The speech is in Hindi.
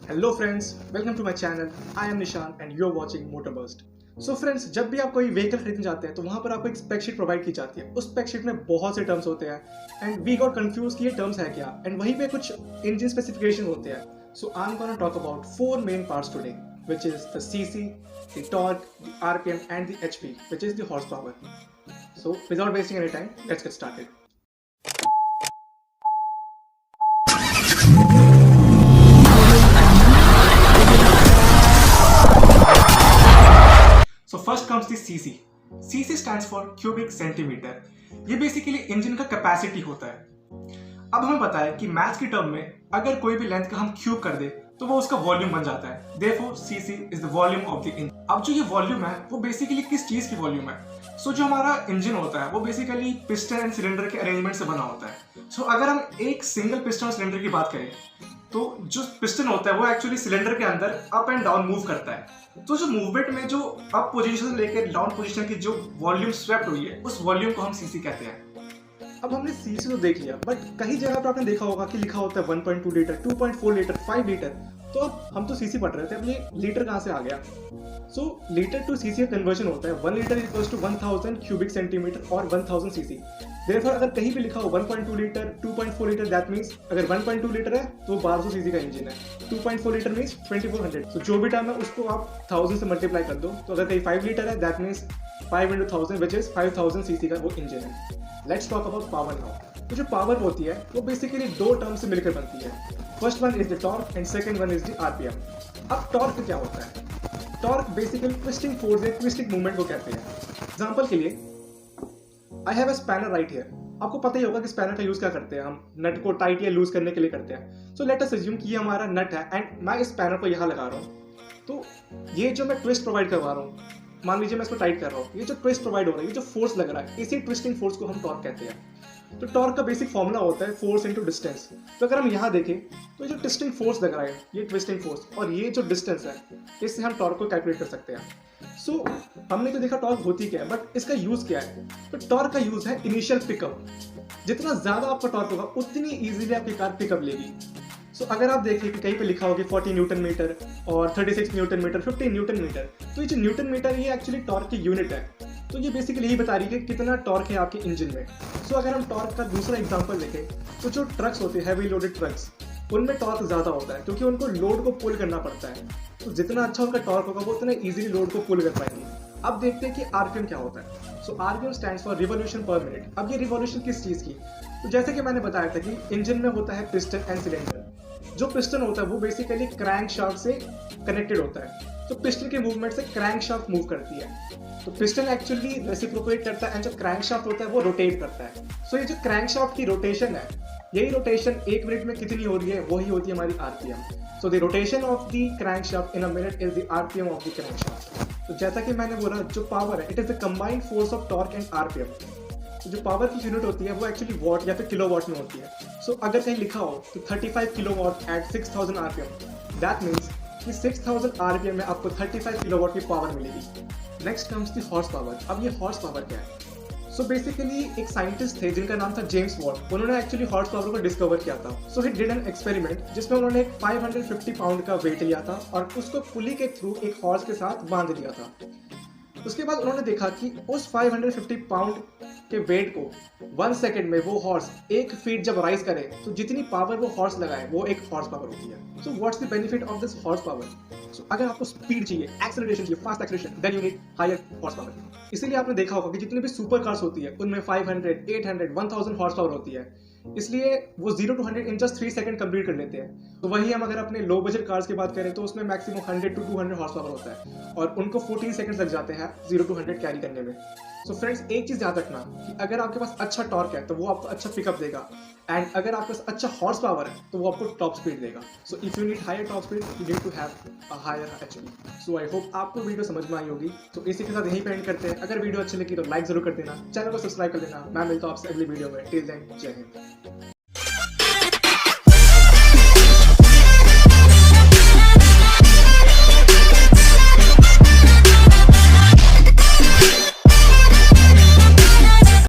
Hello friends, welcome to my channel. I am Nishan and you are watching motor burst. So friends, जब भी आप कोई व्हीकल खरीदने जाते हैं तो वहाँ पर आपको एक स्पेक शीट प्रोवाइड की जाती है। उस स्पेक शीट में बहुत से टर्म्स होते हैं एंड वी गॉट कंफ्यूज कि ये टर्म्स है क्या, एंड वहीं पे कुछ इंजन स्पेसिफिकेशन होते हैं। So I am gonna talk about 4 main parts today, which is the CC, the torque, the RPM and the HP, which is the horsepower. So without wasting any time, let's get started. So first comes the CC. CC stands for cubic centimeter. ये बेसिकली इंजन का कैपेसिटी होता है। अब हमें पता है कि मैथ्स की टर्म में अगर कोई भी लेंथ का हम क्यूब कर दे तो वो उसका वॉल्यूम बन जाता है। Therefore, CC is the volume of the engine. अब जो ये वॉल्यूम है वो बेसिकली किस चीज की वॉल्यूम है? जो हमारा इंजन होता है वो बेसिकली पिस्टन एंड सिलेंडर के अरेंजमेंट से बना होता है। अगर हम एक सिंगल पिस्टन और सिलेंडर की बात करें तो जो पिस्टन होता है वो एक्चुअली सिलेंडर के अंदर अप एंड डाउन मूव करता है। जो मूवमेंट में जो अप पोजीशन से लेकर डाउन पोजीशन की जो वॉल्यूम स्वेप्ट हुई है उस वॉल्यूम को हम सीसी कहते हैं। अब हमने सीसी तो देख लिया, बट कई जगह पर आपने देखा होगा कि लिखा होता है 1.2 लीटर, 2.4 लीटर, 5 लीटर। तो अब हम तो सीसी पढ़ रहे थे, अब ये लीटर कहाँ से आ गया? लीटर टू सीसी का कन्वर्जन होता है 1 litre equals to 1000 cubic centimetre और 1000 सीसी। देयरफॉर अगर कहीं भी लिखा हो 1.2 लीटर, 2.4 लीटर, दैट मींस अगर 1.2 लीटर है तो 1200 सीसी का इंजन है, 2.4 लीटर मींस 2400। जो भी टर्म है उसको आप 1000 से मल्टीप्लाई कर दो। तो अगर कहीं 5 लीटर है that means 5 into 1000 which is 5000 CC का वो इंजन है। Let's talk about power now. तो जो पावर होती है वो बेसिकली दो टर्म से मिलकर बनती है। First one is the torque and second one is the RPM. अब टॉर्क क्या होता है? टॉर्क बेसिकली ट्विस्टिंग फोर्स या ट्विस्टिंग मूवमेंट को कहते हैं। एग्जांपल के लिए I have a spanner right here. आपको पता ही होगा कि स्पैनर का यूज क्या करते हैं, हम नट को टाइट या लूज करने के लिए करते हैं। सो लेट अस अज्यूम कि ये हमारा नट है एंड मैं इस स्पैनर को यहाँ लगा रहा हूँ। तो ये जो मैं ट्विस्ट प्रोवाइड करवा रहा हूँ, मान लीजिए मैं इसको टाइट कर रहा हूँ, ये जो ट्विस्ट प्रोवाइड हो रहा है, ये जो फोर्स लग रहा है, इसी ट्विस्टिंग फोर्स को हम टॉर्क कहते हैं। तो टॉर्क का बेसिक फॉर्मूला होता है फोर्स इनटू डिस्टेंस। तो अगर हम यहाँ देखें तो ये जो ट्विस्टिंग फोर्स लग रहा है, ये ट्विस्टिंग फोर्स, और ये जो डिस्टेंस है, इससे हम टॉर्क को कैलकुलेट कर सकते हैं। हमने तो देखा टॉर्क होती क्या है, बट इसका यूज क्या है? तो टॉर्क का यूज है इनिशियल पिकअप। जितना ज्यादा आपका टॉर्क होगा उतनी इजीली आपकी कार पिकअप लेगी। अगर आप देखें कि कहीं पे लिखा हो कि 40 न्यूटन मीटर और 36 न्यूटन मीटर, 15 न्यूटन मीटर, तो ये जो न्यूटन मीटर ये एक्चुअली टॉर्क की यूनिट है। तो ये बेसिकली यही बता रही है कि कितना टॉर्क है आपके इंजन में। अगर हम टॉर्क का दूसरा एग्जांपल देखें तो जो ट्रक्स होते हैं, हैवी लोडेड ट्रक्स, उनमें टॉर्क ज्यादा होता है क्योंकि उनको लोड को पुल करना पड़ता है। तो जितना अच्छा उनका टॉर्क होगा वो उतना इजीली लोड को पुल कर पाएंगे। अब देखते हैं कि आरपीएम क्या होता है। आरपीएम स्टैंड्स फॉर रिवॉल्यूशन पर मिनट। अब ये रिवॉल्यूशन किस चीज की? तो जैसे कि मैंने बताया था कि इंजन में होता है पिस्टन एंड सिलेंडर। जो पिस्टन होता है वो बेसिकली क्रैंक शाफ्ट से कनेक्टेड होता है। तो पिस्टन के मूवमेंट से क्रैंक शाफ्ट मूव करती है। तो पिस्टन एक्चुअली रेसिप्रोकेट करता है एंड जो क्रैंक शाफ्ट होता है वो रोटेट करता है। ये जो क्रैंक शाफ्ट की रोटेशन है, यही रोटेशन 1 मिनट में कितनी हो रही है, वही होती है हमारी RPM. The rotation of the crank shaft in a minute is the RPM of the crank shaft. तो जैसा कि मैंने बोला, जो पावर है it is the combined force of torque and RPM. जो पावर की यूनिट होती है वो एक्चुअली वॉट या फिर किलोवाट में होती है। अगर कहीं लिखा हो कि 35 kilowatt at 6000 RPM, that means कि 6000 आरपीएम में आपको 35 किलोवाट की पावर मिलेगी। Next comes the horse power. अब ये हॉर्स पावर क्या है? बेसिकली एक साइंटिस्ट थे जिनका नाम था जेम्स वॉट। उन्होंने एक्चुअली हॉर्स पावर को डिस्कवर किया था। ही डिड एन एक्सपेरिमेंट जिसमें उन्होंने एक 550 पाउंड का वेट लिया था और उसको पुली के थ्रू एक हॉर्स के साथ बांध दिया था। उसके बाद उन्होंने देखा कि उस 550 पाउंड के वेट को 1 सेकंड में वो हॉर्स 1 फीट जब राइज करे तो जितनी पावर वो हॉर्स लगाए वो एक हॉर्स पावर होती है। What's the benefit of this horse power? अगर आपको स्पीड चाहिए, एक्सेलरेशन चाहिए, fast acceleration, then you need higher horse power. इसीलिए आपने देखा होगा कि जितनी भी सुपर कार्स होती है उनमें 500, 800, 1000 हॉर्स पावर होती है। इसलिए वो 0 to 100 in just 3 second complete कर लेते हैं। वही हम अगर अपने लो बजट कार्स की बात करें तो उसमें मैक्सिमम 100 to 200 हॉर्स पावर होता है और उनको 14 सेकंड लग जाते हैं 0 to 100 कैरी करने में। फ्रेंड्स, एक चीज याद रखना कि अगर आपके पास अच्छा टॉर्क है तो वो आपको अच्छा पिकअप देगा, एंड अगर आपके पास अच्छा हॉर्स पावर है तो वो आपको टॉप स्पीड देगा। If you need higher top speed you need to have a higher HP. I hope आपको वीडियो समझ में आई होगी। इसी के साथ यहीं पे एंड करते हैं। अगर वीडियो अच्छी लगी तो लाइक जरूर कर देना, चैनल को सब्सक्राइब कर देना। मैं मिलता हूँ आपसे अगली वीडियो में। टिल देन, जय हिंद।